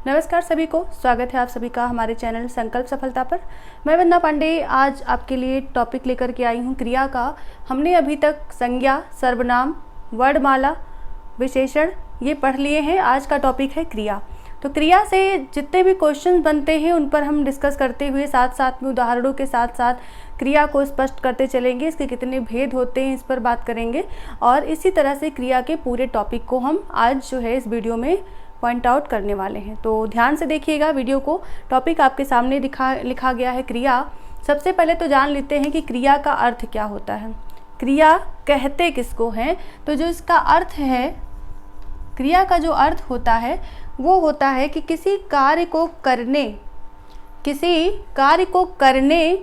नमस्कार सभी को, स्वागत है आप सभी का हमारे चैनल संकल्प सफलता पर। मैं वंदना पांडे आज आपके लिए टॉपिक लेकर के आई हूँ क्रिया का। हमने अभी तक संज्ञा, सर्वनाम, वर्णमाला, विशेषण ये पढ़ लिए हैं। आज का टॉपिक है क्रिया। तो क्रिया से जितने भी क्वेश्चन बनते हैं उन पर हम डिस्कस करते हुए साथ साथ में उदाहरणों के साथ साथ क्रिया को स्पष्ट करते चलेंगे। इसके कितने भेद होते हैं इस पर बात करेंगे और इसी तरह से क्रिया के पूरे टॉपिक को हम आज जो है इस वीडियो में पॉइंट आउट करने वाले हैं। तो ध्यान से देखिएगा वीडियो को। टॉपिक आपके सामने लिखा गया है क्रिया। सबसे पहले तो जान लेते हैं कि क्रिया का अर्थ क्या होता है। क्रिया कहते किसको हैं? तो जो इसका अर्थ है, क्रिया का जो अर्थ होता है वो होता है कि किसी कार्य को करने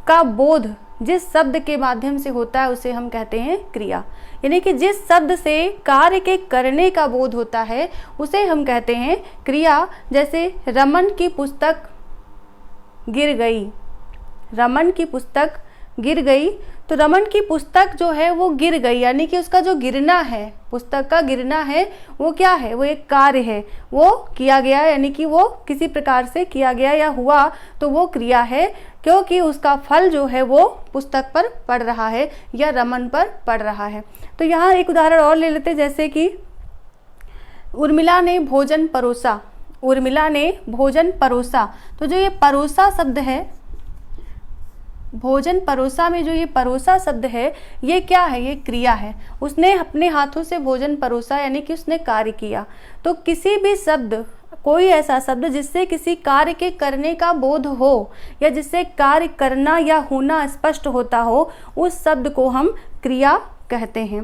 का बोध जिस शब्द के माध्यम से होता है उसे हम कहते हैं क्रिया। यानी कि जिस शब्द से कार्य के करने का बोध होता है उसे हम कहते हैं क्रिया। जैसे रमन की पुस्तक गिर गई, रमन की पुस्तक गिर गई, तो रमन की पुस्तक जो है वो गिर गई, यानी कि उसका जो गिरना है, पुस्तक का गिरना है वो क्या है? वो एक कार्य है, वो किया गया, यानी कि वो किसी प्रकार से किया गया या हुआ तो वो क्रिया है, क्योंकि उसका फल जो है वो पुस्तक पर पड़ रहा है या रमन पर पड़ रहा है। तो यहाँ एक उदाहरण और ले लेते, जैसे कि उर्मिला ने भोजन परोसा, उर्मिला ने भोजन परोसा। तो जो ये परोसा शब्द है, भोजन परोसा में जो ये परोसा शब्द है ये क्या है? ये क्रिया है। उसने अपने हाथों से भोजन परोसा, यानी कि उसने कार्य किया। तो किसी भी शब्द, कोई ऐसा शब्द जिससे किसी कार्य के करने का बोध हो या जिससे कार्य करना या होना स्पष्ट होता हो, उस शब्द को हम क्रिया कहते हैं।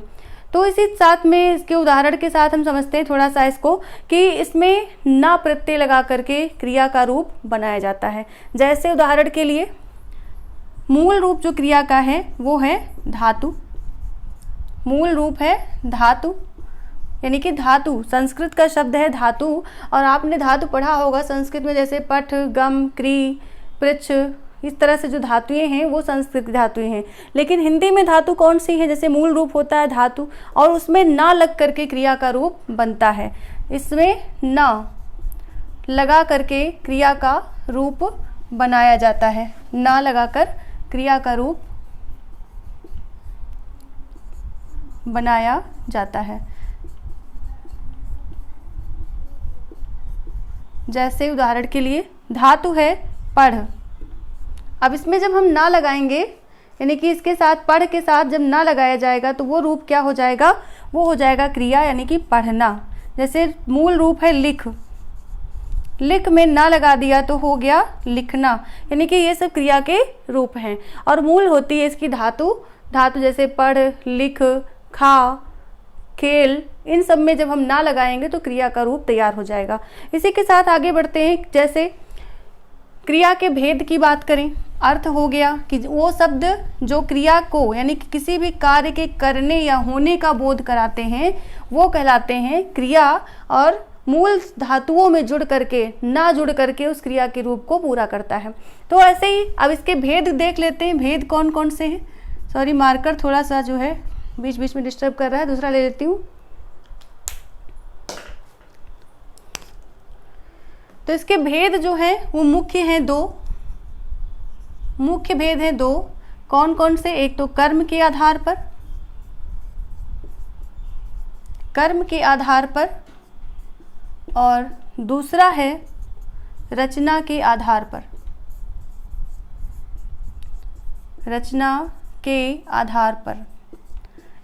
तो इसी साथ में इसके उदाहरण के साथ हम समझते हैं थोड़ा सा इसको, कि इसमें ना प्रत्यय लगा करके क्रिया का रूप बनाया जाता है। जैसे उदाहरण के लिए मूल रूप जो क्रिया का है वो है धातु। मूल रूप है धातु, यानी कि धातु संस्कृत का शब्द है धातु। और आपने धातु पढ़ा होगा संस्कृत में, जैसे पठ, गम, क्री, पृच्छ, इस तरह से जो धातुएं हैं वो संस्कृत धातुएं हैं। लेकिन हिंदी में धातु कौन सी है? जैसे मूल रूप होता है धातु और उसमें ना लग करके क्रिया का रूप बनता है। इसमें ना लगा करके क्रिया का रूप बनाया जाता है, ना लगाकर क्रिया का रूप बनाया जाता है। जैसे उदाहरण के लिए धातु है पढ़। अब इसमें जब हम ना लगाएंगे, यानी कि इसके साथ पढ़ के साथ जब ना लगाया जाएगा तो वो रूप क्या हो जाएगा? वो हो जाएगा क्रिया, यानी कि पढ़ना। जैसे मूल रूप है लिख, लिख में ना लगा दिया तो हो गया लिखना, यानी कि ये सब क्रिया के रूप हैं। और मूल होती है इसकी धातु। धातु जैसे पढ़, लिख, खा, खेल, इन सब में जब हम ना लगाएंगे तो क्रिया का रूप तैयार हो जाएगा। इसी के साथ आगे बढ़ते हैं। जैसे क्रिया के भेद की बात करें, अर्थ हो गया कि वो शब्द जो क्रिया को, यानी कि किसी भी कार्य के करने या होने का बोध कराते हैं वो कहलाते हैं क्रिया। और मूल धातुओं में जुड़ करके, ना जुड़ करके उस क्रिया के रूप को पूरा करता है। तो ऐसे ही अब इसके भेद देख लेते हैं। भेद कौन कौन से हैं? सॉरी, मार्कर थोड़ा सा जो है बीच बीच में डिस्टर्ब कर रहा है, दूसरा ले लेती हूँ। तो इसके भेद जो हैं वो मुख्य हैं दो, मुख्य भेद हैं दो। कौन कौन से? एक तो कर्म के आधार पर, कर्म के आधार पर, और दूसरा है रचना के आधार पर, रचना के आधार पर।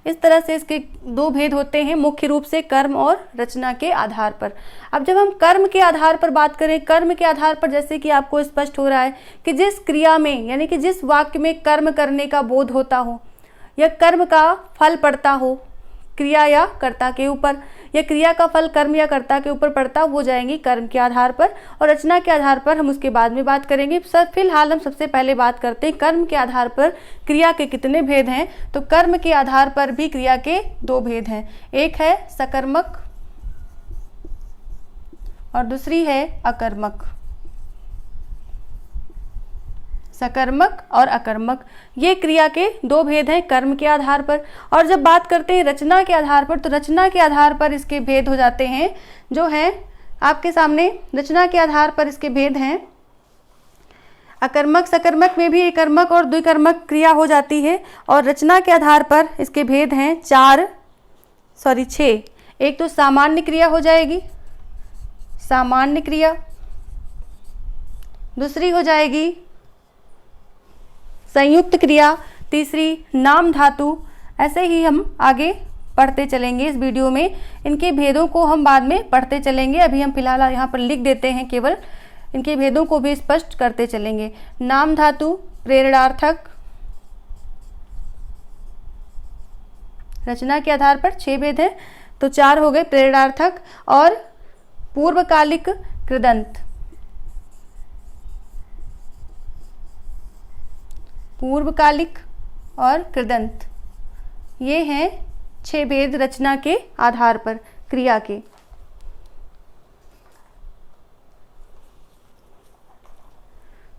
इस तरह से इसके दो भेद होते हैं, मुख्य रूप से कर्म और रचना के आधार पर। अब जब हम कर्म के आधार पर बात करें, कर्म के आधार पर जैसे कि आपको स्पष्ट हो रहा है कि जिस क्रिया में, यानी कि जिस वाक्य में कर्म करने का बोध होता हो या कर्म का फल पड़ता हो क्रिया या कर्ता के ऊपर, या क्रिया का फल कर्म या कर्ता के ऊपर पड़ता, वो जाएंगी कर्म के आधार पर। और रचना के आधार पर हम उसके बाद में बात करेंगे। सर फिलहाल हम सबसे पहले बात करते हैं कर्म के आधार पर क्रिया के कितने भेद हैं। तो कर्म के आधार पर भी क्रिया के दो भेद हैं, एक है सकर्मक और दूसरी है अकर्मक। सकर्मक और अकर्मक, ये क्रिया के दो भेद हैं कर्म के आधार पर। और जब बात करते हैं रचना के आधार पर, तो रचना के आधार पर इसके भेद हो जाते हैं जो है आपके सामने रचना के आधार पर इसके भेद हैं। अकर्मक सकर्मक में भी एकर्मक और द्विकर्मक क्रिया हो जाती है, और रचना के आधार पर इसके भेद हैं 6। एक तो सामान्य क्रिया हो जाएगी, सामान्य क्रिया। दूसरी हो जाएगी संयुक्त क्रिया। तीसरी नाम धातु। ऐसे ही हम आगे पढ़ते चलेंगे इस वीडियो में। इनके भेदों को हम बाद में पढ़ते चलेंगे। अभी हम फिलहाल यहाँ पर लिख देते हैं, केवल इनके भेदों को भी स्पष्ट करते चलेंगे। नाम धातु, प्रेरणार्थक। रचना के आधार पर 6 भेद हैं, तो 4 हो गए, प्रेरणार्थक और पूर्वकालिक कृदंत। पूर्वकालिक और कृदंत, ये हैं 6 भेद रचना के आधार पर क्रिया के।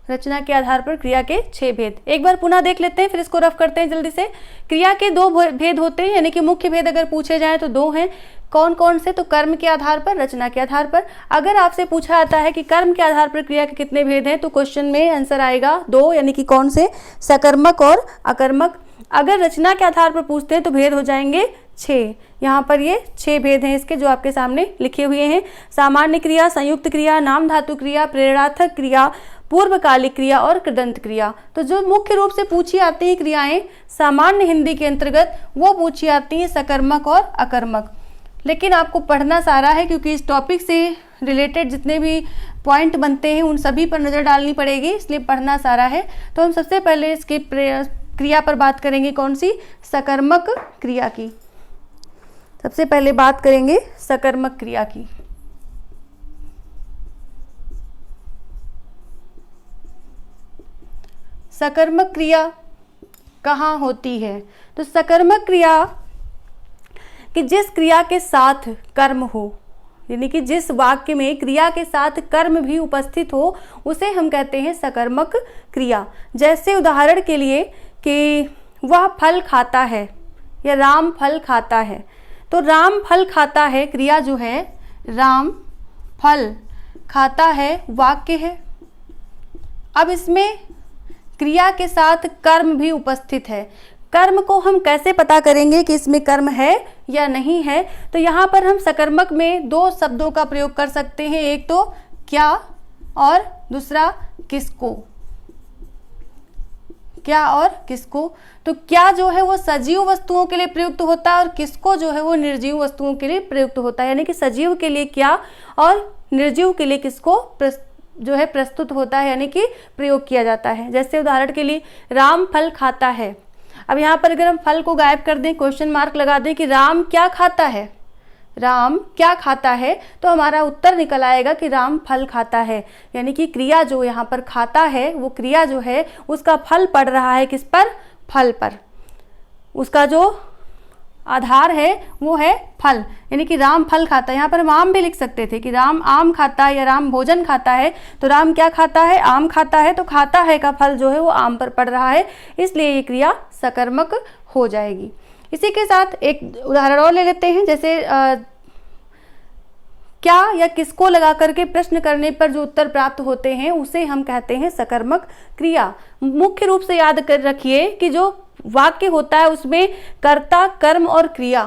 रचना के आधार पर क्रिया के 6 भेद एक बार पुनः देख लेते हैं, फिर इसको रफ करते हैं जल्दी से। क्रिया के 2 भेद होते हैं, यानी कि मुख्य भेद अगर पूछे जाएं तो 2 हैं। कौन कौन से? तो कर्म के आधार पर, रचना के आधार पर। अगर आपसे पूछा जाता है कि कर्म के आधार पर क्रिया के कितने भेद हैं, तो क्वेश्चन में आंसर आएगा 2, यानी कि कौन से? सकर्मक और अकर्मक। अगर रचना के आधार पर पूछते हैं तो भेद हो जाएंगे 6। यहाँ पर ये 6 भेद हैं इसके, जो आपके सामने लिखे हुए हैं। सामान्य क्रिया, संयुक्त क्रिया, नाम धातु क्रिया, प्रेरणार्थक क्रिया, पूर्वकालिक क्रिया और कृदंत क्रिया। तो जो मुख्य रूप से पूछी आती है क्रियाएं सामान्य हिंदी के अंतर्गत, वो पूछी आती हैं सकर्मक और अकर्मक। लेकिन आपको पढ़ना सारा है, क्योंकि इस टॉपिक से रिलेटेड जितने भी पॉइंट बनते हैं उन सभी पर नज़र डालनी पड़ेगी, इसलिए पढ़ना सारा है। तो हम सबसे पहले इसकी क्रिया पर बात करेंगे, कौन सी? सकर्मक क्रिया की। सबसे पहले बात करेंगे सकर्मक क्रिया की। सकर्मक क्रिया कहाँ होती है? तो सकर्मक क्रिया कि जिस क्रिया के साथ कर्म हो, यानी कि जिस वाक्य में क्रिया के साथ कर्म भी उपस्थित हो, उसे हम कहते हैं सकर्मक क्रिया। जैसे उदाहरण के लिए कि वह फल खाता है या राम फल खाता है, तो राम फल खाता है क्रिया जो है, राम फल खाता है वाक्य है। अब इसमें क्रिया के साथ कर्म भी उपस्थित है। कर्म को हम कैसे पता करेंगे कि इसमें कर्म है या नहीं है? तो यहाँ पर हम सकर्मक में 2 शब्दों का प्रयोग कर सकते हैं, एक तो क्या और दूसरा किसको। क्या और किसको। तो क्या जो है वो सजीव वस्तुओं के लिए प्रयुक्त होता है और किसको जो है वो निर्जीव वस्तुओं के लिए प्रयुक्त होता है, यानी कि सजीव के लिए क्या और निर्जीव के लिए किसको जो है प्रस्तुत होता है, यानी कि प्रयोग किया जाता है। जैसे उदाहरण के लिए राम फल खाता है। अब यहाँ पर अगर हम फल को गायब कर दें, क्वेश्चन मार्क लगा दें कि राम क्या खाता है, राम क्या खाता है, तो हमारा उत्तर निकल आएगा कि राम फल खाता है। यानी कि क्रिया जो यहाँ पर खाता है, वो क्रिया जो है उसका फल पड़ रहा है किस पर? फल पर। उसका जो आधार है वो है फल, यानी कि राम फल खाता है। यहाँ पर हम आम भी लिख सकते थे कि राम आम खाता है या राम भोजन खाता है, तो राम क्या खाता है? आम खाता है, तो खाता है का फल जो है वो आम पर पड़ रहा है, इसलिए ये क्रिया सकर्मक हो जाएगी। इसी के साथ एक उदाहरण और ले लेते हैं, जैसे क्या या किसको लगा करके प्रश्न करने पर जो उत्तर प्राप्त होते हैं उसे हम कहते हैं सकर्मक क्रिया। मुख्य रूप से याद कर रखिए कि जो वाक्य होता है उसमें कर्ता, कर्म और क्रिया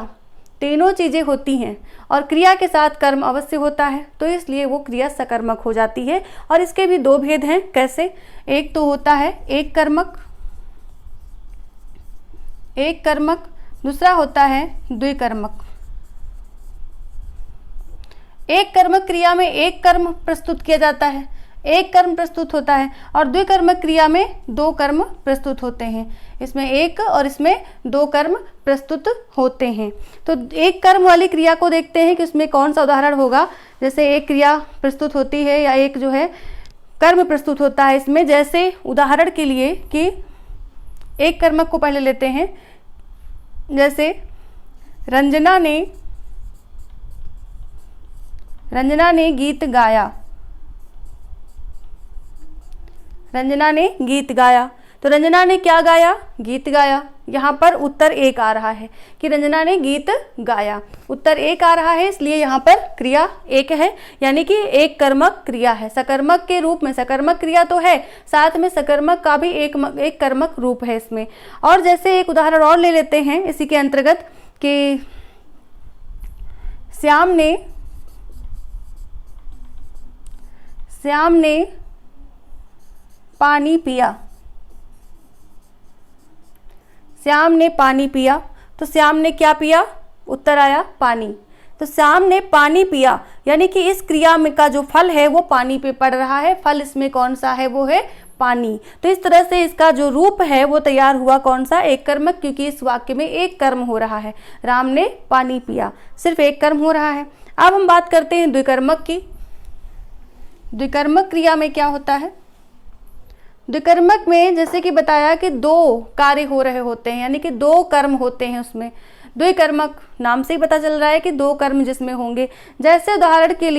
तीनों चीजें होती हैं, और क्रिया के साथ कर्म अवश्य होता है, तो इसलिए वो क्रिया सकर्मक हो जाती है। और इसके भी 2 भेद हैं। कैसे? एक तो होता है एक कर्मक, एक कर्मक, दूसरा होता है द्विकर्मक। एक कर्मक क्रिया में एक कर्म प्रस्तुत किया जाता है, एक कर्म प्रस्तुत होता है, और द्विकर्मक क्रिया में 2 कर्म प्रस्तुत होते हैं। इसमें एक और इसमें 2 कर्म प्रस्तुत होते हैं। तो एक कर्म वाली क्रिया को देखते हैं कि उसमें कौन सा उदाहरण होगा। जैसे एक क्रिया प्रस्तुत होती है या एक जो है कर्म प्रस्तुत होता है इसमें, जैसे उदाहरण के लिए कि एक कर्मक को पहले लेते हैं, जैसे रंजना ने गीत गाया। रंजना ने गीत गाया, तो रंजना ने क्या गाया? गीत गाया। यहाँ पर उत्तर एक आ रहा है कि रंजना ने गीत गाया। उत्तर एक आ रहा है, इसलिए यहाँ पर क्रिया एक है, यानी कि एक कर्मक क्रिया है। सकर्मक के रूप में सकर्मक क्रिया तो है, साथ में सकर्मक का भी एक कर्मक रूप है इसमें। और जैसे एक उदाहरण और ले लेते हैं इसी के अंतर्गत कि श्याम ने पानी पिया। श्याम ने पानी पिया, तो श्याम ने क्या पिया? उत्तर आया पानी। तो श्याम ने पानी पिया, यानी कि इस क्रिया में का जो फल है वो पानी पे पड़ रहा है। फल इसमें कौन सा है? वो है पानी। तो इस तरह से इसका जो रूप है वो तैयार हुआ कौन सा? एक कर्मक, क्योंकि इस वाक्य में एक कर्म हो रहा है। राम ने पानी पिया, सिर्फ एक कर्म हो रहा है। अब हम बात करते हैं द्विकर्मक की। द्विकर्मक क्रिया में क्या होता है? द्विकर्मक में जैसे कि बताया कि दो कार्य हो रहे होते हैं, यानी कि दो कर्म होते हैं उसमें। द्विकर्मक नाम से ही पता चल रहा है कि दो कर्म जिसमें होंगे। जैसे उदाहरण के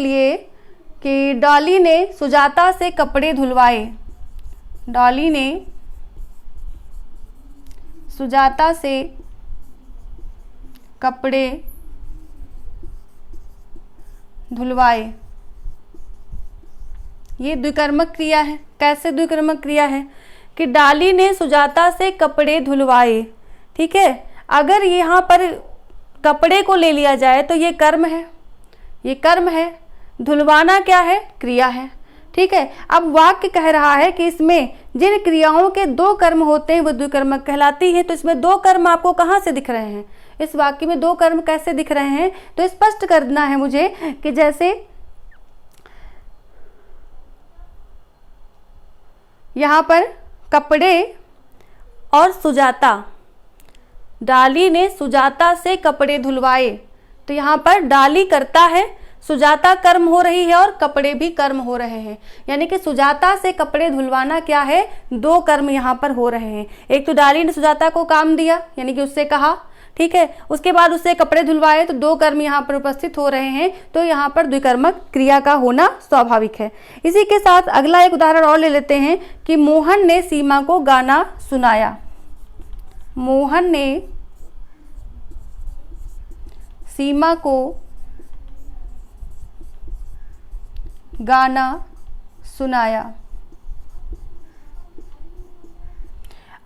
लिए कि डॉली ने सुजाता से कपड़े धुलवाए। डॉली ने सुजाता से कपड़े धुलवाए, ये द्विकर्मक क्रिया है। कैसे द्विकर्मक क्रिया है? कि डॉली ने सुजाता से कपड़े धुलवाए। ठीक है, अगर यहाँ पर कपड़े को ले लिया जाए तो ये कर्म है, ये कर्म है। धुलवाना क्या है? क्रिया है। ठीक है, अब वाक्य कह रहा है कि इसमें जिन क्रियाओं के दो कर्म होते हैं वो द्विकर्मक कहलाती है। तो इसमें दो कर्म आपको कहाँ से दिख रहे हैं? इस वाक्य में दो कर्म कैसे दिख रहे हैं? तो स्पष्ट करना है मुझे कि जैसे यहाँ पर कपड़े और सुजाता, डाली ने सुजाता से कपड़े धुलवाए, तो यहाँ पर डाली करता है, सुजाता कर्म हो रही है और कपड़े भी कर्म हो रहे हैं। यानी कि सुजाता से कपड़े धुलवाना क्या है? दो कर्म यहाँ पर हो रहे हैं। एक तो डाली ने सुजाता को काम दिया, यानी कि उससे कहा, ठीक है, उसके बाद उससे कपड़े धुलवाए, तो दो कर्म यहाँ पर उपस्थित हो रहे हैं। तो यहाँ पर द्विकर्मक क्रिया का होना स्वाभाविक है। इसी के साथ अगला एक उदाहरण और ले लेते हैं कि मोहन ने सीमा को गाना सुनाया। मोहन ने सीमा को गाना सुनाया।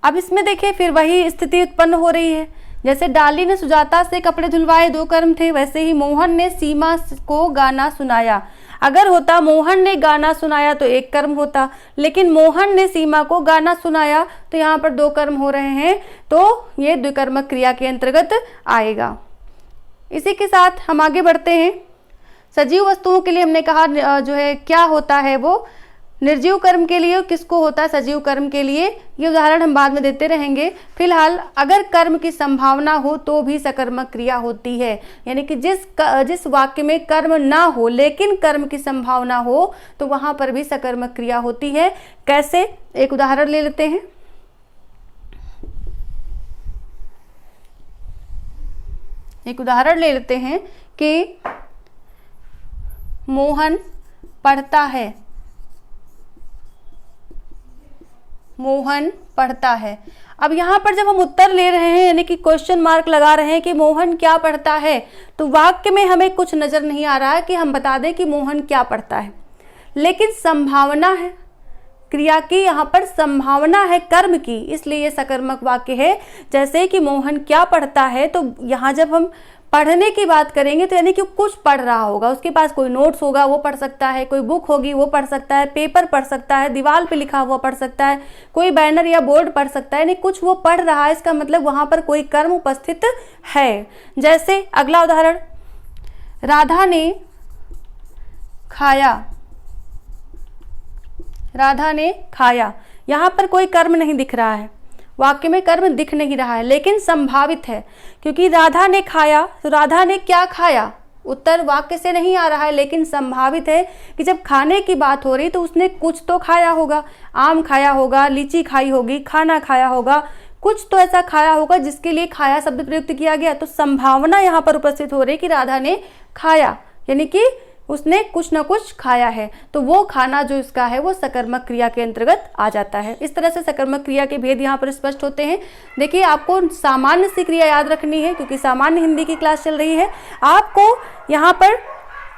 अब इसमें देखिए फिर वही स्थिति उत्पन्न हो रही है। जैसे डाली ने सुजाता से कपड़े धुलवाए, दो कर्म थे, वैसे ही मोहन ने सीमा को गाना सुनाया। अगर होता मोहन ने गाना सुनाया तो एक कर्म होता, लेकिन मोहन ने सीमा को गाना सुनाया तो यहाँ पर दो कर्म हो रहे हैं, तो ये द्विकर्मक क्रिया के अंतर्गत आएगा। इसी के साथ हम आगे बढ़ते हैं। सजीव वस्तुओं के लिए हमने कहा जो है क्या होता है वो निर्जीव कर्म के लिए, किसको होता है सजीव कर्म के लिए, ये उदाहरण हम बाद में देते रहेंगे। फिलहाल अगर कर्म की संभावना हो तो भी सकर्मक क्रिया होती है, यानी कि जिस वाक्य में कर्म ना हो लेकिन कर्म की संभावना हो तो वहां पर भी सकर्मक क्रिया होती है। कैसे? एक उदाहरण ले लेते हैं। एक उदाहरण ले लेते हैं कि मोहन पढ़ता है। मोहन पढ़ता है। अब यहाँ पर जब हम उत्तर ले रहे हैं, यानी कि क्वेश्चन मार्क लगा रहे हैं कि मोहन क्या पढ़ता है, तो वाक्य में हमें कुछ नजर नहीं आ रहा है कि हम बता दें कि मोहन क्या पढ़ता है, लेकिन संभावना है क्रिया की, यहाँ पर संभावना है कर्म की, इसलिए ये सकर्मक वाक्य है। जैसे कि मोहन क्या पढ़ता है, तो यहाँ जब हम पढ़ने की बात करेंगे तो यानी कि कुछ पढ़ रहा होगा, उसके पास कोई नोट्स होगा वो पढ़ सकता है, कोई बुक होगी वो पढ़ सकता है, पेपर पढ़ सकता है, दीवार पे लिखा हुआ पढ़ सकता है, कोई बैनर या बोर्ड पढ़ सकता है, यानी कुछ वो पढ़ रहा है, इसका मतलब वहां पर कोई कर्म उपस्थित है। जैसे अगला उदाहरण, राधा ने खाया। राधा ने खाया, यहाँ पर कोई कर्म नहीं दिख रहा है, वाक्य में कर्म दिख नहीं रहा है, लेकिन संभावित है क्योंकि राधा ने खाया, तो राधा ने क्या खाया, उत्तर वाक्य से नहीं आ रहा है, लेकिन संभावित है कि जब खाने की बात हो रही तो उसने कुछ तो खाया होगा, आम खाया होगा, लीची खाई होगी, खाना खाया होगा, कुछ तो ऐसा खाया होगा जिसके लिए खाया शब्द प्रयुक्त किया गया। तो संभावना यहाँ पर उपस्थित हो रही कि राधा ने खाया, यानी कि उसने कुछ ना कुछ खाया है, तो वो खाना जो इसका है वो सकर्मक क्रिया के अंतर्गत आ जाता है। इस तरह से सकर्मक क्रिया के भेद यहाँ पर स्पष्ट होते हैं। देखिए, आपको सामान्य सी क्रिया याद रखनी है क्योंकि सामान्य हिंदी की क्लास चल रही है। आपको यहाँ पर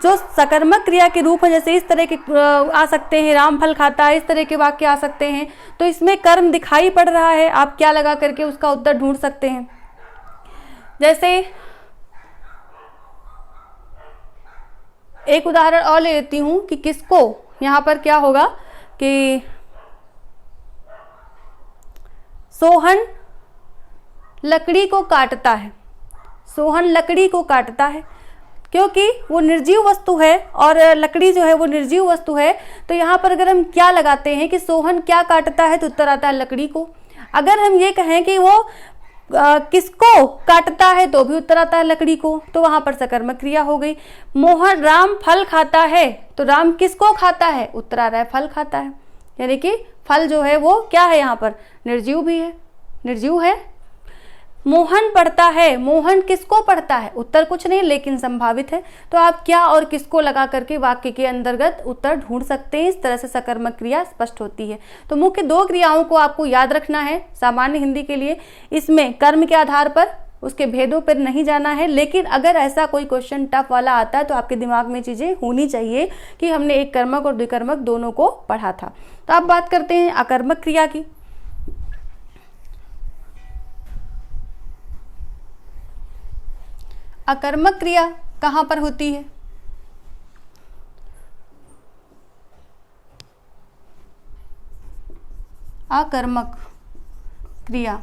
जो सकर्मक क्रिया के रूप है, जैसे इस तरह के आ सकते हैं, राम फल खाता है, इस तरह के वाक्य आ सकते हैं। तो इसमें कर्म दिखाई पड़ रहा है, आप क्या लगा करके उसका उत्तर ढूंढ सकते हैं। जैसे एक उदाहरण और ले लेती हूं कि किसको, यहां पर क्या होगा कि सोहन लकड़ी को काटता है। सोहन लकड़ी को काटता है क्योंकि वो निर्जीव वस्तु है और लकड़ी जो है वो निर्जीव वस्तु है। तो यहाँ पर अगर हम क्या लगाते हैं कि सोहन क्या काटता है, तो उत्तर आता है लकड़ी को। अगर हम ये कहें कि वो किसको काटता है, तो भी उत्तर आता है लकड़ी को। तो वहां पर सकर्मक क्रिया हो गई। मोहन राम फल खाता है, तो राम किसको खाता है, उत्तर आ रहा है फल खाता है। यानी कि फल जो है वो क्या है, यहाँ पर निर्जीव भी है, निर्जीव है। मोहन पढ़ता है, मोहन किसको पढ़ता है, उत्तर कुछ नहीं लेकिन संभावित है। तो आप क्या और किसको लगा करके वाक्य के अंतर्गत उत्तर ढूंढ सकते हैं। इस तरह से सकर्मक क्रिया स्पष्ट होती है। तो मुख्य 2 क्रियाओं को आपको याद रखना है सामान्य हिंदी के लिए। इसमें कर्म के आधार पर उसके भेदों पर नहीं जाना है, लेकिन अगर ऐसा कोई क्वेश्चन टफ वाला आता है तो आपके दिमाग में चीजें होनी चाहिए कि हमने एक कर्मक और द्विकर्मक दोनों को पढ़ा था। तो अब बात करते हैं अकर्मक क्रिया की। अकर्मक क्रिया कहां पर होती है? अकर्मक क्रिया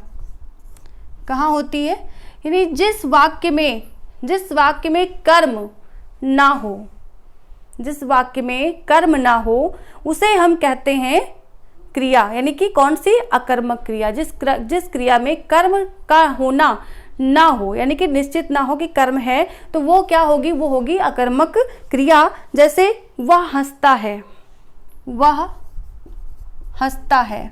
कहां होती है? यानी जिस वाक्य में कर्म ना हो, जिस वाक्य में कर्म ना हो उसे हम कहते हैं क्रिया। यानी कि कौन सी? अकर्मक क्रिया। जिस क्रिया में कर्म का होना ना हो, यानी कि निश्चित ना हो कि कर्म है, तो वो क्या होगी? वो होगी अकर्मक क्रिया। जैसे वह हंसता है, वह हंसता है,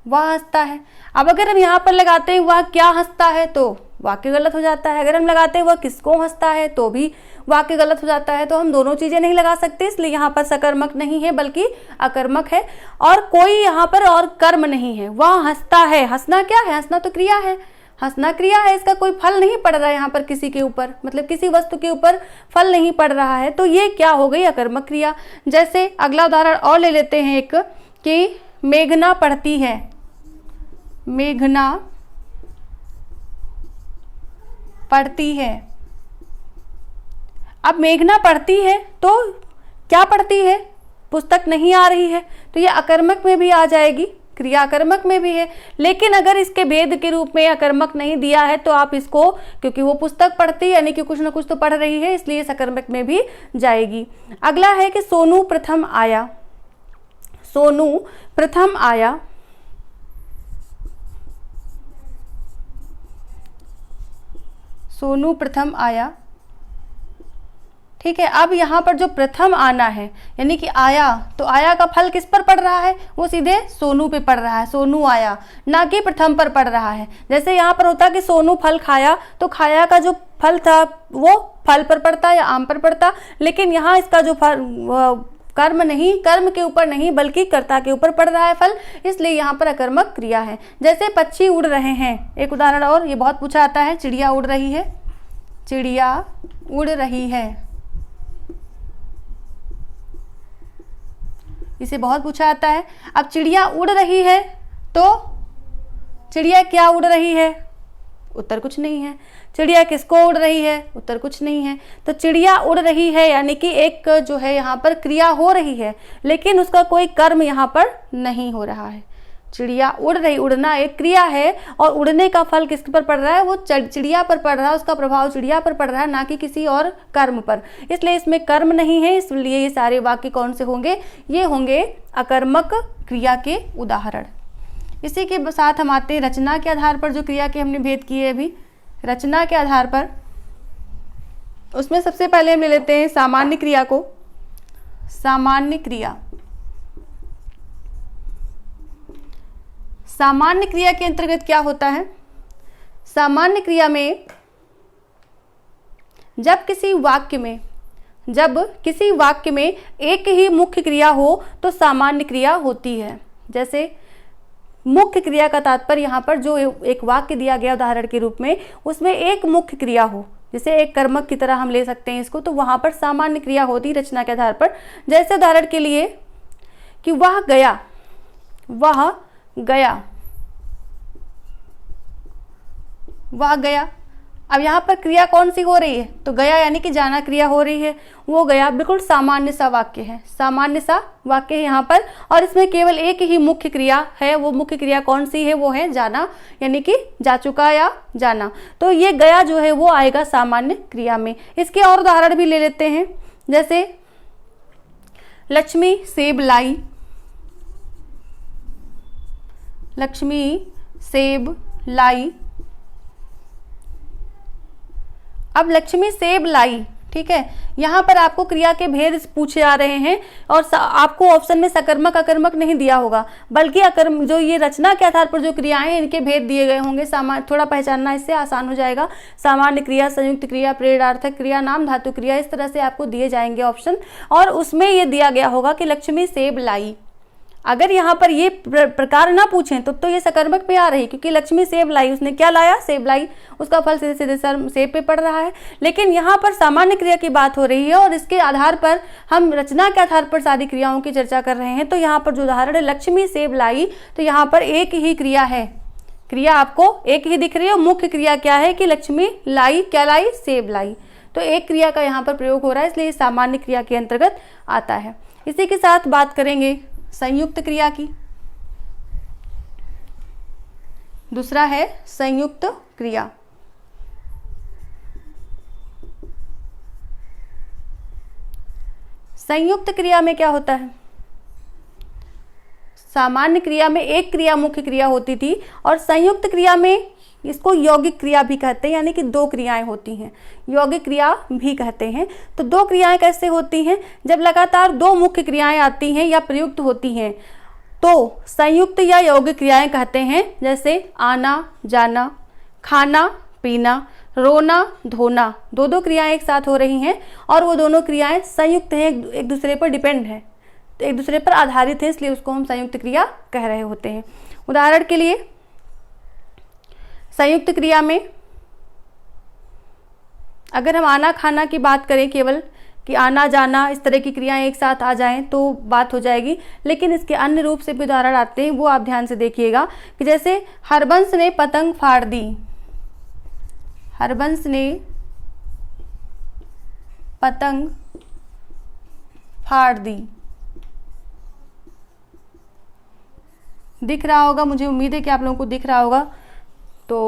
वह हंसता है। अब अगर हम यहाँ पर लगाते हैं वह क्या हंसता है, तो वाक्य गलत हो जाता है। अगर हम लगाते हैं वह किसको हंसता है, तो भी वाक्य गलत हो जाता है। तो हम दोनों चीजें नहीं लगा सकते, इसलिए यहाँ पर सकर्मक नहीं है बल्कि अकर्मक है। और कोई यहाँ पर और कर्म नहीं है। वह हंसता है, हंसना क्या है? हंसना तो क्रिया है, हंसना क्रिया है। इसका कोई फल नहीं पड़ रहा है यहाँ पर किसी के ऊपर, मतलब किसी वस्तु के ऊपर फल नहीं पड़ रहा है। तो ये क्या हो गई? अकर्मक क्रिया। जैसे अगला उदाहरण और ले लेते हैं एक, कि मेघना पढ़ती है, मेघना पढ़ती है। अब मेघना पढ़ती है तो क्या पढ़ती है? पुस्तक नहीं आ रही है, तो ये अकर्मक में भी आ जाएगी, क्रिया अकर्मक में भी है। लेकिन अगर इसके भेद के रूप में अकर्मक नहीं दिया है तो आप इसको, क्योंकि वो पुस्तक पढ़ती है यानी कि कुछ ना कुछ तो पढ़ रही है, इसलिए सकर्मक में भी जाएगी। अगला है कि सोनू प्रथम आया, सोनू प्रथम आया, सोनू प्रथम आया। ठीक है। अब यहाँ पर जो प्रथम आना है यानी कि आया, तो आया का फल किस पर पड़ रहा है? वो सीधे सोनू पे पड़ रहा है, सोनू आया, ना कि प्रथम पर पड़ रहा है। जैसे यहाँ पर होता कि सोनू फल खाया, तो खाया का जो फल था वो फल पर पड़ता या आम पर पड़ता, लेकिन यहाँ इसका जो फल कर्म नहीं, कर्म के ऊपर नहीं बल्कि कर्ता के ऊपर पड़ रहा है फल, इसलिए यहाँ पर अकर्मक क्रिया है। जैसे पक्षी उड़ रहे हैं, एक उदाहरण और, ये बहुत पूछा आता है, चिड़िया उड़ रही है, चिड़िया उड़ रही है, इसे बहुत पूछा आता है। अब चिड़िया उड़ रही है तो चिड़िया क्या उड़ रही है? उत्तर कुछ नहीं है। चिड़िया किसको उड़ रही है? उत्तर कुछ नहीं है। तो चिड़िया उड़ रही है यानी कि एक जो है यहाँ पर क्रिया हो रही है, लेकिन उसका कोई कर्म यहाँ पर नहीं हो रहा है। चिड़िया उड़ रही, उड़ना एक क्रिया है और उड़ने का फल किस पर पड़ रहा है? वो चिड़िया पर पड़ रहा है, उसका प्रभाव चिड़िया पर पड़ रहा है, ना कि किसी और कर्म पर, इसलिए इसमें कर्म नहीं है। इसलिए ये सारे वाक्य कौन से होंगे? ये होंगे अकर्मक क्रिया के उदाहरण। इसी के साथ हम आते हैं रचना के आधार पर, जो क्रिया के हमने भेद किए अभी, रचना के आधार पर। उसमें सबसे पहले हम ले लेते हैं सामान्य क्रिया को। सामान्य क्रिया, सामान्य क्रिया के अंतर्गत क्या होता है? सामान्य क्रिया में जब किसी वाक्य में एक ही मुख्य क्रिया हो तो सामान्य क्रिया होती है। जैसे मुख्य क्रिया का तात्पर्य यहाँ पर जो एक वाक्य दिया गया उदाहरण के रूप में, उसमें एक मुख्य क्रिया हो, जैसे एक कर्मक की तरह हम ले सकते हैं इसको, तो वहां पर सामान्य क्रिया होती रचना के आधार पर। जैसे उदाहरण के लिए कि वह गया, वह गया। अब यहाँ पर क्रिया कौन सी हो रही है, तो गया यानी कि जाना क्रिया हो रही है। वो गया बिल्कुल सामान्य सा वाक्य है, है यहाँ पर, और इसमें केवल एक ही मुख्य क्रिया है। वो मुख्य क्रिया कौन सी है, वो है जाना, यानी कि जा चुका या जाना। तो ये गया जो है वो आएगा सामान्य क्रिया में। इसके और उदाहरण भी ले लेते हैं, जैसे लक्ष्मी सेब लाई, अब लक्ष्मी सेब लाई, ठीक है, यहाँ पर आपको क्रिया के भेद पूछे जा रहे हैं और आपको ऑप्शन में सकर्मक अकर्मक नहीं दिया होगा, बल्कि जो ये रचना के आधार पर जो क्रियाएं हैं इनके भेद दिए गए होंगे। थोड़ा पहचानना इससे आसान हो जाएगा। सामान्य क्रिया, संयुक्त क्रिया, प्रेरणार्थक क्रिया, नाम धातु क्रिया, इस तरह से आपको दिए जाएंगे ऑप्शन, और उसमें ये दिया गया होगा कि लक्ष्मी सेब लाई। अगर यहाँ पर ये प्रकार ना पूछें तो ये सकर्मक पे आ रही, क्योंकि लक्ष्मी सेब लाई, उसने क्या लाया, सेब लाई, उसका फल सीधे सीधे सेब पे पड़ रहा है। लेकिन यहाँ पर सामान्य क्रिया की बात हो रही है और इसके आधार पर हम रचना के आधार पर सारी क्रियाओं की चर्चा कर रहे हैं। तो यहाँ पर जो उदाहरण है लक्ष्मी सेब लाई, तो यहाँ पर एक ही क्रिया है, क्रिया आपको एक ही दिख रही है। मुख्य क्रिया क्या है कि लक्ष्मी लाई, क्या लाई, सेब लाई। तो एक क्रिया का यहाँ पर प्रयोग हो रहा है, इसलिए सामान्य क्रिया के अंतर्गत आता है। इसी के साथ बात करेंगे संयुक्त क्रिया की। दूसरा है संयुक्त क्रिया। संयुक्त क्रिया में क्या होता है, सामान्य क्रिया में एक क्रिया मुख्य क्रिया होती थी, और संयुक्त क्रिया में इसको यौगिक क्रिया भी कहते हैं, यानी कि दो क्रियाएं होती हैं, यौगिक क्रिया भी कहते हैं। तो दो क्रियाएं कैसे होती हैं, जब लगातार दो मुख्य क्रियाएं आती हैं या प्रयुक्त होती हैं तो संयुक्त या यौगिक क्रियाएं कहते हैं। जैसे आना जाना, खाना पीना, रोना धोना, दो क्रियाएं एक साथ हो रही हैं और वो दोनों क्रियाएं संयुक्त हैं, एक दूसरे पर डिपेंड है, तो एक दूसरे पर आधारित है, इसलिए उसको हम संयुक्त क्रिया कह रहे होते हैं। उदाहरण के लिए संयुक्त क्रिया में अगर हम आना खाना की बात करें, केवल कि आना जाना इस तरह की क्रियाएं एक साथ आ जाएं तो बात हो जाएगी, लेकिन इसके अन्य रूप से भी उदाहरण आते हैं, वो आप ध्यान से देखिएगा। कि जैसे हरबंस ने पतंग फाड़ दी, हरबंस ने पतंग फाड़ दी, दिख रहा होगा, मुझे उम्मीद है कि आप लोगों को दिख रहा होगा। तो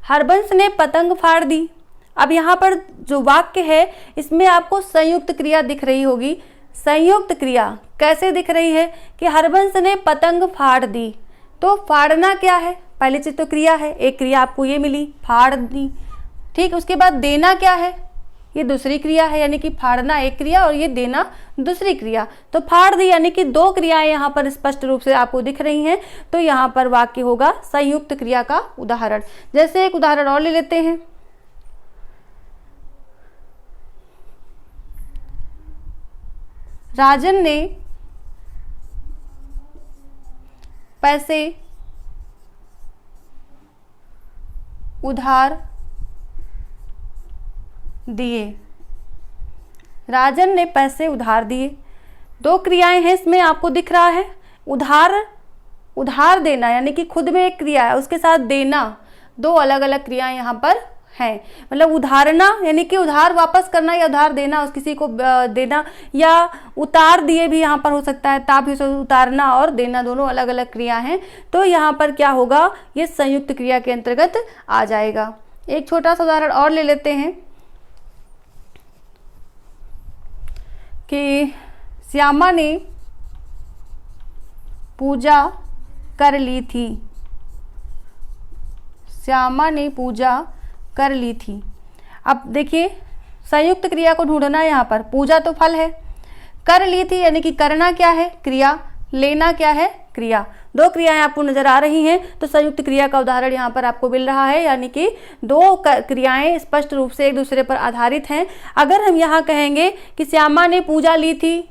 हरबंस ने पतंग फाड़ दी। अब यहाँ पर जो वाक्य है इसमें आपको संयुक्त क्रिया दिख रही होगी। संयुक्त क्रिया कैसे दिख रही है कि हरबंस ने पतंग फाड़ दी, तो फाड़ना क्या है, पहली चीज तो क्रिया है, एक क्रिया आपको ये मिली, फाड़ दी, ठीक। उसके बाद देना क्या है, ये दूसरी क्रिया है, यानी कि फाड़ना एक क्रिया और ये देना दूसरी क्रिया। तो फाड़ दी यानी कि दो क्रियाएं यहाँ पर स्पष्ट रूप से आपको दिख रही हैं, तो यहाँ पर वाक्य होगा संयुक्त क्रिया का उदाहरण। जैसे एक उदाहरण और ले लेते हैं, राजन ने पैसे उधार दिए, राजन ने पैसे उधार दिए। दो क्रियाएं हैं इसमें, आपको दिख रहा है उधार देना यानी कि खुद में एक क्रिया है, उसके साथ देना, दो अलग अलग क्रियाएं यहाँ पर हैं। मतलब उधारना यानी कि उधार वापस करना या उधार देना, उस किसी को देना, या उतार दिए भी यहाँ पर हो सकता है, ताप उतारना और देना दोनों अलग अलग क्रिया हैं। तो यहाँ पर क्या होगा, ये संयुक्त क्रिया के अंतर्गत आ जाएगा। एक छोटा सा उदाहरण और ले लेते हैं कि श्यामा ने पूजा कर ली थी, श्यामा ने पूजा कर ली थी। अब देखिए संयुक्त क्रिया को ढूंढना है, यहाँ पर पूजा तो फल है, कर ली थी यानी कि करना क्या है, क्रिया, लेना क्या है, क्रिया। दो क्रियाएं आपको नजर आ रही हैं, तो संयुक्त क्रिया का उदाहरण यहाँ पर आपको मिल रहा है, यानी कि दो क्रियाएं स्पष्ट रूप से एक दूसरे पर आधारित हैं। अगर हम यहाँ कहेंगे कि श्यामा ने पूजा ली थी,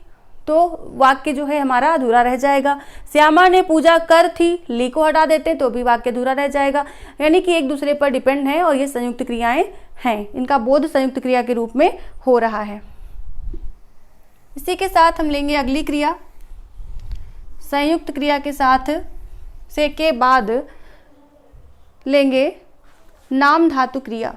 तो वाक्य जो है हमारा अधूरा रह जाएगा। श्यामा ने पूजा कर थी, ली को हटा देते हैं तो भी वाक्य अधूरा रह जाएगा। यानी कि एक दूसरे पर डिपेंड है और ये संयुक्त क्रियाएं हैं, इनका बोध संयुक्त क्रिया के रूप में हो रहा है। इसी के साथ हम लेंगे अगली क्रिया। संयुक्त क्रिया के साथ से के बाद लेंगे नाम धातु क्रिया।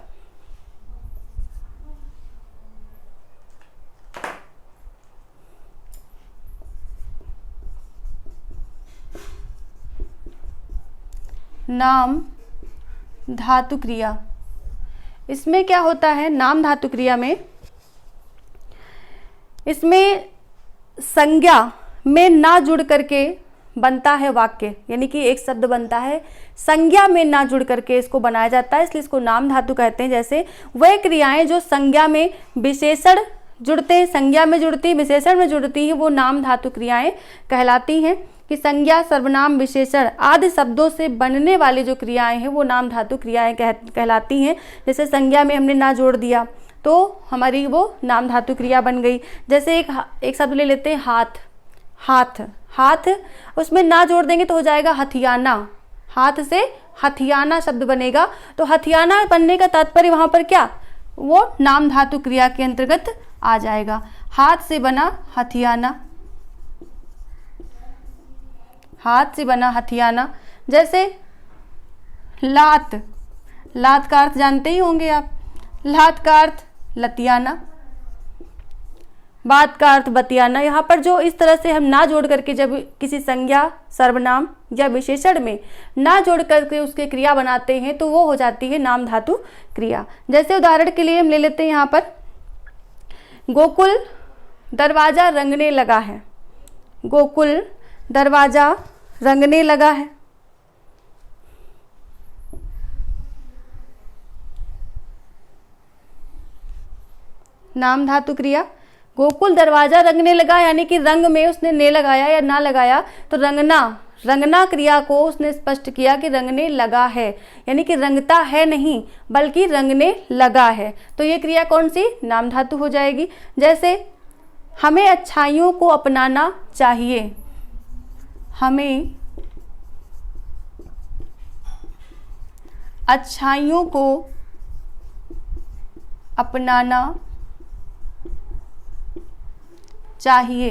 नाम धातु क्रिया, इसमें क्या होता है, नाम धातु क्रिया में इसमें संज्ञा में ना जुड़ करके बनता है वाक्य, यानी कि एक शब्द बनता है संज्ञा में ना जुड़ करके इसको बनाया जाता है, इसलिए इसको नाम धातु कहते हैं। जैसे वह क्रियाएं जो संज्ञा में विशेषण जुड़ते हैं, संज्ञा में जुड़ती, विशेषण में जुड़ती हैं, वो नाम धातु क्रियाएं कहलाती हैं। कि संज्ञा, सर्वनाम, विशेषण आदि शब्दों से बनने वाली जो क्रियाएं हैं वो नाम धातु क्रियाएं कहलाती हैं। जैसे संज्ञा में हमने ना जोड़ दिया तो हमारी वो नाम धातु क्रिया बन गई। जैसे एक शब्द ले लेते हैं हाथ, हाथ, हाथ, उसमें ना जोड़ देंगे तो हो जाएगा हथियाना, हाथ से हथियाना शब्द बनेगा। तो हथियाना बनने का तात्पर्य वहां पर क्या, वो नाम धातु क्रिया के अंतर्गत आ जाएगा। हाथ से बना हथियाना, हाथ से बना हथियाना। जैसे लात, लात का अर्थ जानते ही होंगे आप, लात का अर्थ लतियाना, बात का अर्थ बतियाना। यहाँ पर जो इस तरह से हम ना जोड़ करके जब किसी संज्ञा, सर्वनाम या विशेषण में ना जोड़ करके उसके क्रिया बनाते हैं तो वो हो जाती है नाम धातु क्रिया। जैसे उदाहरण के लिए हम ले लेते हैं यहाँ पर, गोकुल दरवाजा रंगने लगा है, गोकुल दरवाजा रंगने लगा है। नाम धातु क्रिया, गोकुल दरवाजा रंगने लगा, यानी कि रंग में उसने ने लगाया या ना लगाया, तो रंगना, रंगना क्रिया को उसने स्पष्ट किया कि रंगने लगा है, यानी कि रंगता है नहीं बल्कि रंगने लगा है। तो ये क्रिया कौन सी, नाम धातु हो जाएगी। जैसे हमें अच्छाइयों को अपनाना चाहिए, हमें अच्छाइयों को अपनाना चाहिए।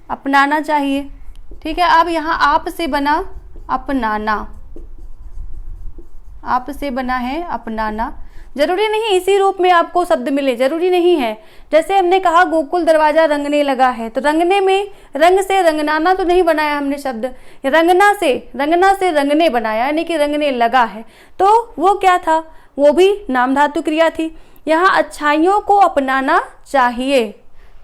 अपनाना चाहिए, ठीक है। अब यहाँ आप से बना अपनाना, आप से बना है अपनाना। जरूरी नहीं इसी रूप में आपको शब्द मिले, जरूरी नहीं है। जैसे हमने कहा गोकुल दरवाजा रंगने लगा है, तो रंगने में रंग से रंगनाना तो नहीं बनाया हमने शब्द, रंगना से रंगने बनाया, यानी कि रंगने लगा है। तो वो क्या था, वो भी नाम धातु क्रिया थी। यहाँ अच्छाइयों को अपनाना चाहिए,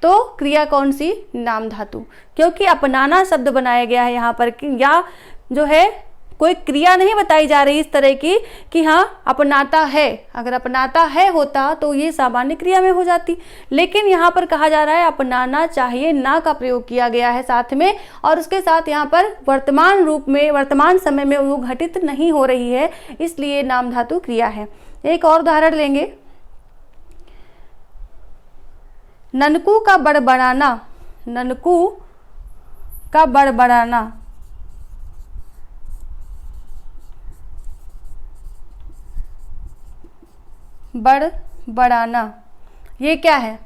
तो क्रिया कौन सी, नाम धातु, क्योंकि अपनाना शब्द बनाया गया है यहाँ पर। या जो है कोई क्रिया नहीं बताई जा रही इस तरह की कि हाँ अपनाता है, अगर अपनाता है होता तो ये सामान्य क्रिया में हो जाती, लेकिन यहाँ पर कहा जा रहा है अपनाना चाहिए, ना का प्रयोग किया गया है साथ में, और उसके साथ यहाँ पर वर्तमान रूप में, वर्तमान समय में वो घटित नहीं हो रही है, इसलिए नाम धातु क्रिया है। एक और उदाहरण लेंगे, ननकू का बड़बड़ाना, ननकू का बड़बड़ाना, बड़बड़ाना, ये क्या है,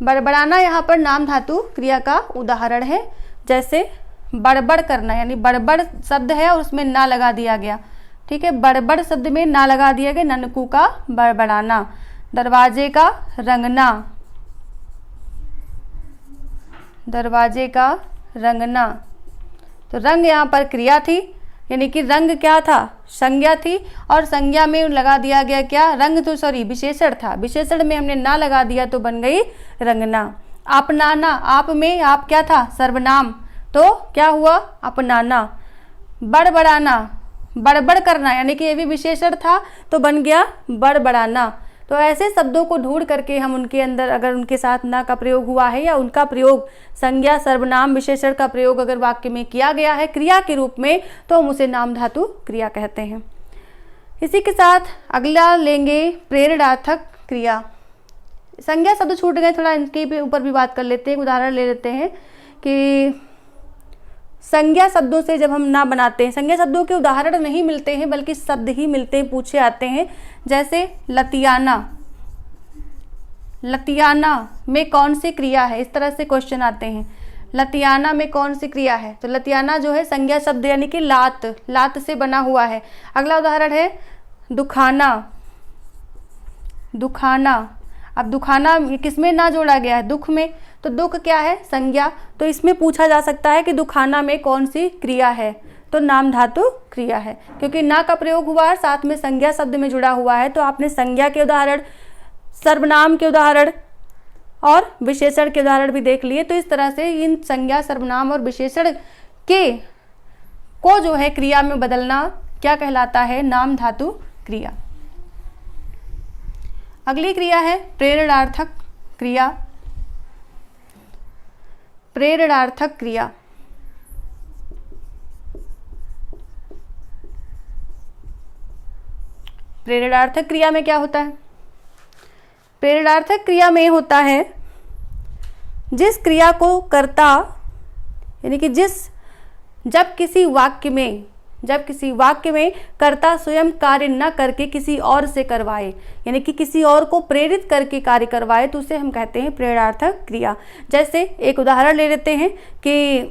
बड़बड़ाना यहाँ पर नाम धातु क्रिया का उदाहरण है। जैसे बड़बड़ करना, यानी बड़बड़ शब्द है और उसमें ना लगा दिया गया, ठीक है, बड़बड़ शब्द में ना लगा दिया गया, ननकू का बड़बड़ाना। दरवाजे का रंगना, दरवाजे का रंगना, तो रंग यहाँ पर क्रिया थी, यानी कि रंग क्या था, संज्ञा थी, और संज्ञा में लगा दिया गया क्या, रंग तो सॉरी विशेषण था, विशेषण में हमने ना लगा दिया तो बन गई रंगना। अपनाना, आप में आप क्या था, सर्वनाम, तो क्या हुआ अपनाना। बड़बड़ाना, बड़बड़ करना, यानी कि ये भी विशेषण था तो बन गया बड़बड़ाना। तो ऐसे शब्दों को ढूंढ करके हम उनके अंदर अगर उनके साथ ना का प्रयोग हुआ है या उनका प्रयोग संज्ञा सर्वनाम विशेषण का प्रयोग अगर वाक्य में किया गया है क्रिया के रूप में, तो हम उसे नाम धातु क्रिया कहते हैं। इसी के साथ अगला लेंगे प्रेरणार्थक क्रिया। संज्ञा शब्द छूट गए, थोड़ा इनके ऊपर भी बात कर लेते हैं। उदाहरण ले लेते हैं कि संज्ञा शब्दों से जब हम ना बनाते हैं, संज्ञा शब्दों के उदाहरण नहीं मिलते हैं बल्कि शब्द ही मिलते हैं, पूछे आते हैं। जैसे लतियाना, लतियाना में कौन सी क्रिया है, इस तरह से क्वेश्चन आते हैं। लतियाना में कौन सी क्रिया है, तो लतियाना जो है संज्ञा शब्द यानी कि लात, लात से बना हुआ है। अगला उदाहरण है दुखाना, दुखाना। अब दुखाना किसमें ना जोड़ा गया है, दुख में, तो दुख क्या है, संज्ञा। तो इसमें पूछा जा सकता है कि दुखाना में कौन सी क्रिया है, तो नाम धातु क्रिया है, क्योंकि ना का प्रयोग हुआ है साथ में संज्ञा शब्द में जुड़ा हुआ है। तो आपने संज्ञा के उदाहरण, सर्वनाम के उदाहरण और विशेषण के उदाहरण भी देख लिए। तो इस तरह से इन संज्ञा, सर्वनाम और विशेषण के को जो है क्रिया में बदलना क्या कहलाता है, नाम धातु क्रिया। अगली क्रिया है प्रेरणार्थक क्रिया। प्रेरणार्थक क्रिया, प्रेरणार्थक क्रिया में क्या होता है, प्रेरणार्थक क्रिया में होता है जिस क्रिया को कर्ता यानी कि जब किसी वाक्य में कर्ता स्वयं कार्य न करके किसी और से करवाए, यानी कि किसी और को प्रेरित करके कार्य करवाए, तो उसे हम कहते हैं प्रेरणार्थक क्रिया। जैसे एक उदाहरण ले लेते हैं कि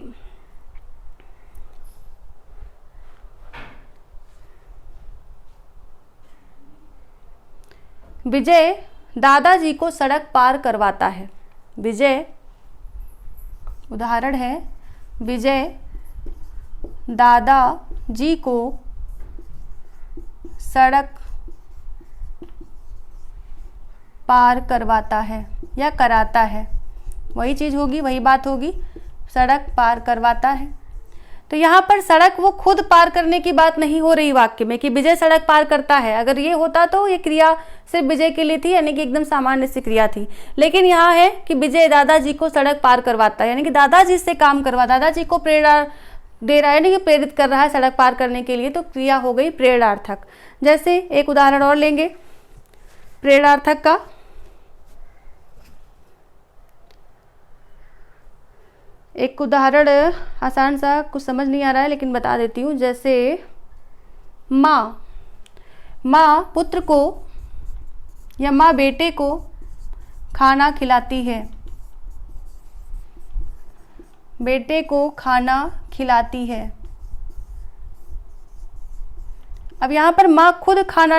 विजय दादाजी को सड़क पार करवाता है। विजय, उदाहरण है विजय दादाजी को सड़क पार करवाता है या कराता है, वही चीज़ होगी, वही बात होगी, सड़क पार करवाता है। तो यहाँ पर सड़क वो खुद पार करने की बात नहीं हो रही वाक्य में कि विजय सड़क पार करता है। अगर ये होता तो ये क्रिया सिर्फ विजय के लिए थी, यानी कि एकदम सामान्य सी क्रिया थी। लेकिन यहाँ है कि विजय दादाजी को सड़क पार करवाता है, यानी कि दादाजी से काम करवा, दादाजी को प्रेरणा दे रहा है, यानी कि प्रेरित कर रहा है सड़क पार करने के लिए, तो क्रिया हो गई प्रेरणार्थक। जैसे एक उदाहरण और लेंगे प्रेरणार्थक का। एक उदाहरण आसान सा, कुछ समझ नहीं आ रहा है लेकिन बता देती हूँ। जैसे माँ पुत्र को या माँ बेटे को खाना खिलाती है, बेटे को खाना खिलाती है। अब यहाँ पर माँ खुद खाना